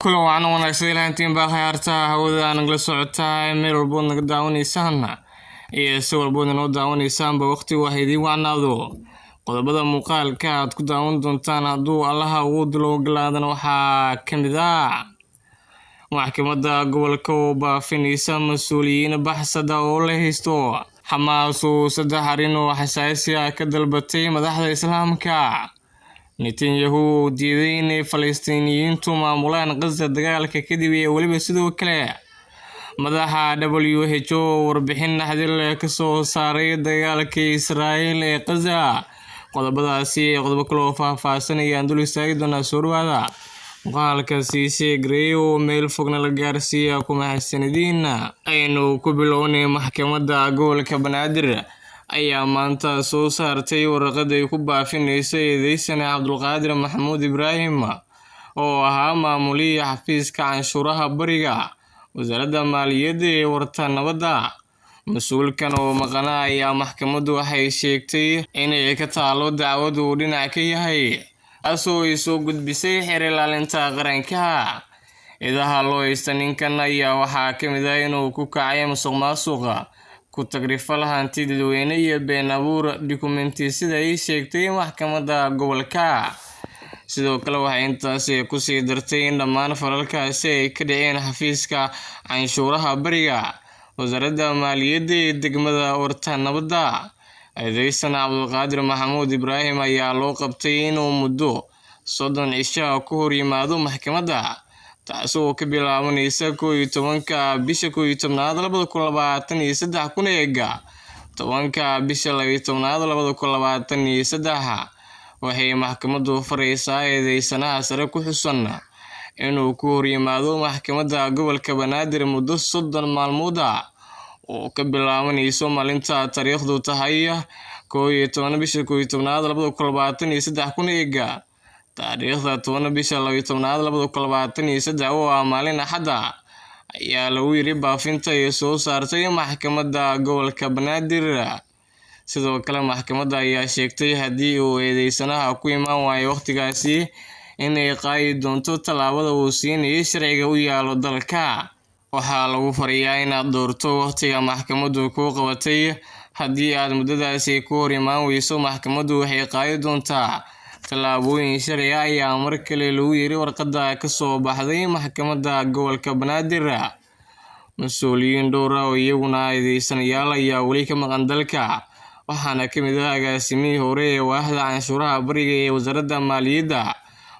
kulan wacan wanaagsan ilaantiin baa khayaarta hawada nagala socotaa meel walbood naga daawanaysaan iyo si walbood noo daawanaysaanba waqti waa idiin wacnaado qodobada muuqaalka aad ku daawan doontaan hadduu allaha ugu dulogolaadana waxaa ka mid ah maxkamadda gobolka oo baafinaysa mas-uuliyiin baxsada oo la haysto xamaas oo 3 arrin oo xasaasi ah ka dalbatay madaxda islaamka Netanyahu diiday inay Falastiiniyiintu maamulaan Gaza dagaalka kadib iyo waliba sidoo kale madaxa WHO warbixin naxdin ka soo saaray dagaalka Israa'iil ee Gaza qodobadaasi qodobo kale oo faahfaahsan ayaan dul istaagi doonaa soo dhawaada muuqaalka siisay Greyo meel fogna la gaarsiiya kuma xasanidiin aynu ku bilownay maxkamadda gobolka Banaadir ayaa maanta soo saartay warqad ay ku baafinayso eedeysane Cabdulqaadir Maxamuud Ibraahim oo ahaa maamuliye xafiiska canshuuraha bariga wasaaradda maaliyadda ee warta nabadda mas'uulkan oo maqana ayaa maxkamaddu waxay sheegtay inay ka taalo dacwad uu dhinac ka yahay asoo ay soo gudbisay xeer ilaalinta qaranka idaha loo haysta ninkan ayaa waxaa ka mid ah inuu ku kacay musuqmaasuqa ku tagrifal hanti dadweyne iyo been abuur dukumenti sida ay sheegtay maxkamadda gobolka sidoo kale waxay intaasi ku sii dartay in dhammaan falalkaasi ay ka dhaceen xafiiska canshuuraha bariga wasaaradda maaliyadda ee degmada warta nabadda eedeysane Cabdulqaadir Maxamuud Ibraahim ayaa loo qabtay inuu muddo 30 cisho ku hor yimaado maxkamadda taasoo ka bilaabanaysa 11 bisha 11aad 2023 kuna eega 10 bisha 12aad 2023 waxay maxkamaddu faraysaa eedeysanaha sare ku xusan inuu ku hor yimaado maxkamadda gobolka Banaadir muddo 30 maalmood oo ka bilaabanaysa maalinta taariikhdu tahay 11 bisha 11aad 2023 kuna eega taariikhda 10 bisha 12aad 2023 oo maalin axad ayaa lagu yiri baafinta ay soo saartay maxkamadda gobolka Banaadir sidoo kale maxkamadda ayaa sheegtay haddii uu eedeysanaha ku imaan waayo waqtigaasi inay qaadi doonto talaabada uu siinayay sharciga u yaalo dalka waxaa lagu farayaa inaad doorto waqtiga maxkamaddu ku qabatay haddii aad muddadaasi ku hor imaan weyso maxkamaddu waxay qaadi doontaa talaabooyin sharci ah ayaa mar kale lagu yiri warqadda ka soo baxday maxkamadda gobolka Banaadir mas'uuliyiin dhowr ah oo iyaguna eedeysanayaal ayaa weli ka maqan dalka waxaana ka mid ah agaasimihii hore ee waaxda canshuuraha bariga ee wasaaradda maaliyadda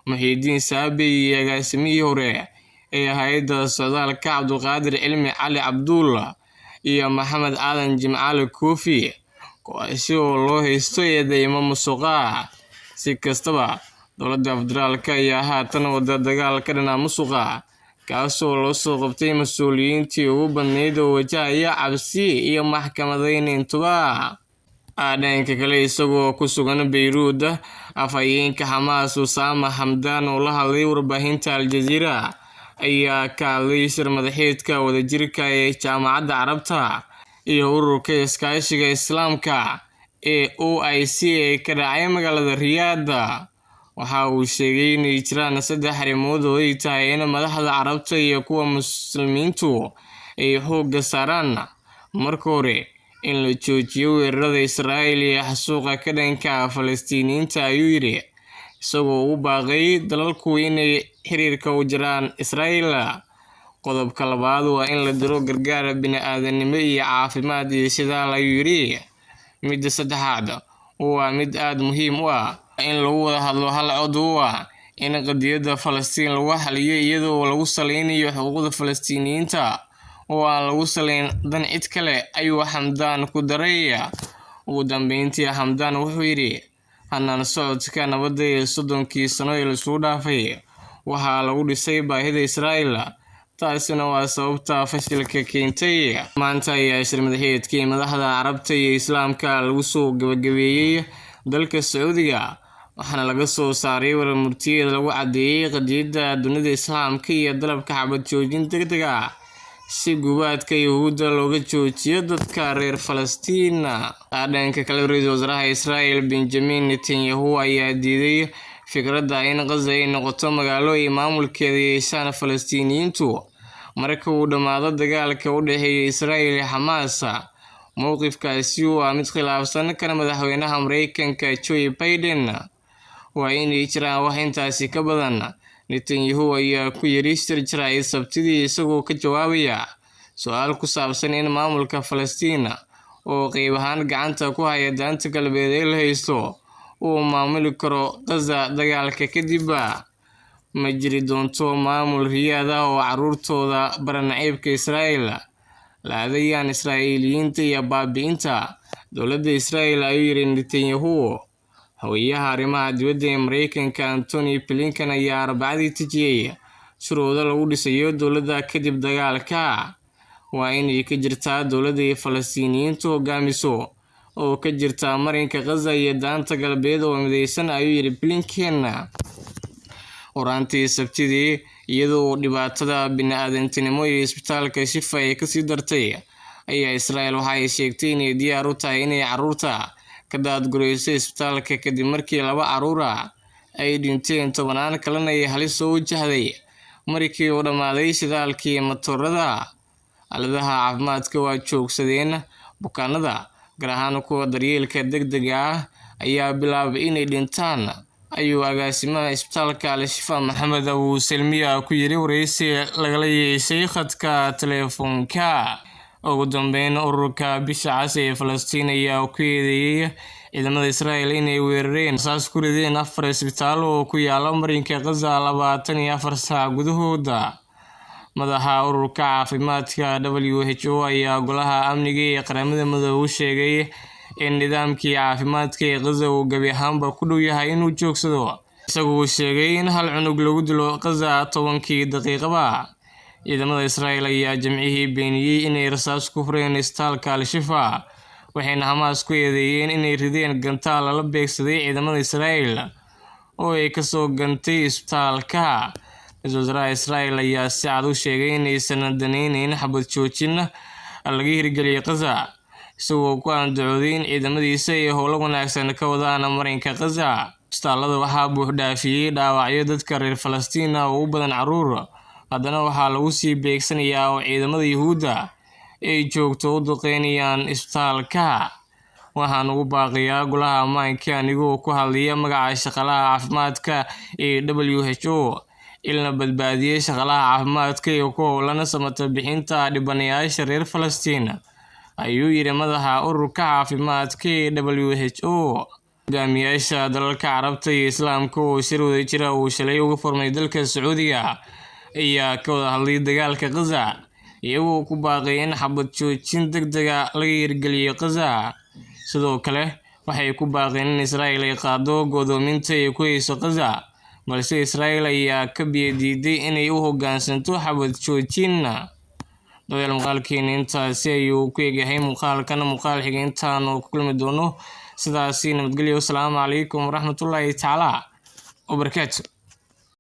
Muxiidiin Saabi iyo agaasimihii hore ee hay'adda socdaalka Cabdulqaadir Cilmi Cali Cabdulla iyo Maxamed Aadan Jimcaale Koofi kuwaasi oo loo haysto eedeymo musuqa si kastaba dowladda federaalka ayaa haatan wada dagaal ka dhana musuqa kaasoo loo soo qabtay mas'uuliyiintii ugu badneyd oo wajahaya cabsi iyo maxkamadayn intuba dhanka kale isagoo ku sugan Beirut afhayeenka Xamaas Usaama Hamdan oo la hadlay warbaahinta Al Jazeera ayaa ka hadlay shir madaxeedka wadajirka ee jaamacadda Carabta iyo ururka iskaashiga Islaamka ee OIC ee ka dhacay magaalada Riyadh waxa uu sheegay in ay jiraan 3 arrimood oo ay tahay in madaxda Carabta iyo kuwa muslimiintu ay xoogga saaraan marka hore in la joojiyo weerarada Israa'iil iyo xasuuqa ka dhanka Falastiiniyiinta ayuu yiri isagoo u baaqay dalalku inay xiriirka u jiraan Israa'iil qodobka labaad waa in la diro gargaar bini'aadanimo iyo caafimaad iyo shidaal ayuu yiri midda saddexaad waa mid aad muhiim u ah in lagu wada hadlo hal cod in qadiyadda Falastiin lagu xaliyo iyadoo lagu saleynayo xuquuqda Falastiiniyiinta oo aan lagu saleyn dan cid kale ayuu Hamdan ku daray ugu dambeyntii Hamdan wuxuu yiri hanaan socodka nabadda ee 30 sano ee la soo dhaafay waxaa lagu dhisay baahida Israa'iil taasina waa sababta fashilka keentay maanta ayaa shir madaxeedkii madaxda Carabta iyo Islaamka lagu soo gabagabeeyay dalka Sacuudiga waxaana laga soo saaray warmurtiyeed lagu cadeeyay qadiyadda dunida Islaamka iyo dalabka xabad joojin degdeg ah si gubaadka Yahuudda looga joojiyo dadka reer Falastiin dhanka kale ra'iisul wasaaraha Israa'iil Benjamin Netanyahu ayaa diiday fikradda in Gaza ay noqoto magaalo ay maamulkeeda yeeshaan Falastiiniyiintu marka uu dhamaado dagaalka u dhexeeya Israa'iil iyo Xamaas. mowqifkaasi waa mid khilaafsan kan madaxweynaha Mareykanka Joe Biden. waa inay jiraan wax intaasi ka badan. Netanyahu ayaa ku yiri shir jaraa'id Sabtidii isagoo ka jawaabaya su'aal ku saabsan in maamulka Falastiin oo qayb ahaan gacanta ku haya daanta galbeed ee la haysto uu maamuli karo Gaza dagaalka kadib. ma jiri doonto maamul riyaad ah oo carruurtooda bara naciibka Israa'iil, laadayaan Israa'iiliyiinta iyo baabi'inta dowladda Israa'iil, ayuu yiri Netanyahu. Haweenaha arrimaha dibadda ee Mareykanka Antony Blinken ayaa Arbacadii tijiyay shuruudo lagu dhisayo dowladda kadib dagaalka. waa inay ka jirtaa dowladda ay Falastiiniyiintu hogaamiso oo ka jirta marinka Gaza iyo daanta galbeed oo midaysan, ayuu yiri Blinken. Horaantii Sabtidii, iyadoo dhibaatada bini'aadantinimo ee isbitaalka Shifa ay kasii dartay, ayaa Israa'iil waxa ay sheegtay inay diyaar u tahay inay carruurta ka daadgurayso isbitaalka kadib markii 2 carruur ay dhinteen, 10 kalena ay halis soo wajahday markii uu dhamaaday shidaalkii matoorada. Aaladaha caafimaadka waa joogsadeen. bukaanada, gaar ahaan kuwa daryeelka degdega ah, ayaa bilaabay inay dhintaan, ayuu agaasimaha isbitaalka Al-Shifa Maxamed Abu Salmiya ku yiri wareysi lagala yeeshay khadka telefoonka. ugu dambeyn, ururka Bisha Cas ee Falastiin ayaa ku eedeeyay ciidamada Israa'iil inay weerareen rasaas ku rideen 4 isbitaal oo ku yaala marinka Gaza 24 saac gudahooda. madaxa ururka caafimaadka WHO ayaa golaha amniga ee qaramada Midoobay u sheegay in nidaamkii caafimaadka ee Gaza uu gabi ahaanba ku dhow yahay inuu joogsado, isagoo sheegay in 1 cunug lagu dilo Gaza 10 daqiiqaba. ciidamada Israa'iil ayaa Jimcihii beeniyay inay rasaas ku fureen isbitaalka Al-Shifa, waxayna Hamas ku eedeeyeen inay rideen gantaal la beegsaday ciidamada Israa'iil oo ay ka soo gantay isbitaalka. Ra'iisul Wasaaraha Israa'iil ayaa si cad u sheegay inaysan daneyneyn xabad joojin laga hirgeliyay Gaza, isagoo ku andacooday in ciidamadiisa ay howlo wanaagsan ka wadaan marinka Gaza. isbitaalada waxaa buux dhaafiyay dhaawacyo dadka reer Falastiin oo u badan carruur, haddana waxaa lagu sii beegsanayaa oo ciidamada Yuhuudda ay joogto u duqeynayaan isbitaalka. waxaan ugu baaqiyaa golaha ammaanka anigoo ku hadlaya magaca shaqaalaha caafimaadka ee WHO ilna badbaadiyay shaqaalaha caafimaadka iyo ku howlan samata bixinta dhibanayaasha reer Falastiin, ayuu yiri madaxa ururka caafimaadka ee WHO. hogaamiyaasha dalalka Carabta iyo Islaamka oo shir wadajir uu shalay uga furmay dalka Sacuudiga ayaa ka wada hadlay dagaalka Gaza, iyagoo ku baaqay in xabad joojin degdeg ah laga hirgeliyo Gaza. sidoo kale waxay ku baaqeen in Israa'iil ay qaado godoominta ay ku hayso Gaza, balse Israa'iil ayaa ka diiday inay u hoggaansanto xabad joojin. dadaal muuqaalkeena intaasi ayuu ku eegyahay. muuqaal xiga intaan ku kulmi doono, sidaasi nabadgelyo. Assalaamu calaykum waraxmatullaahi tacaala wabarakaatuh.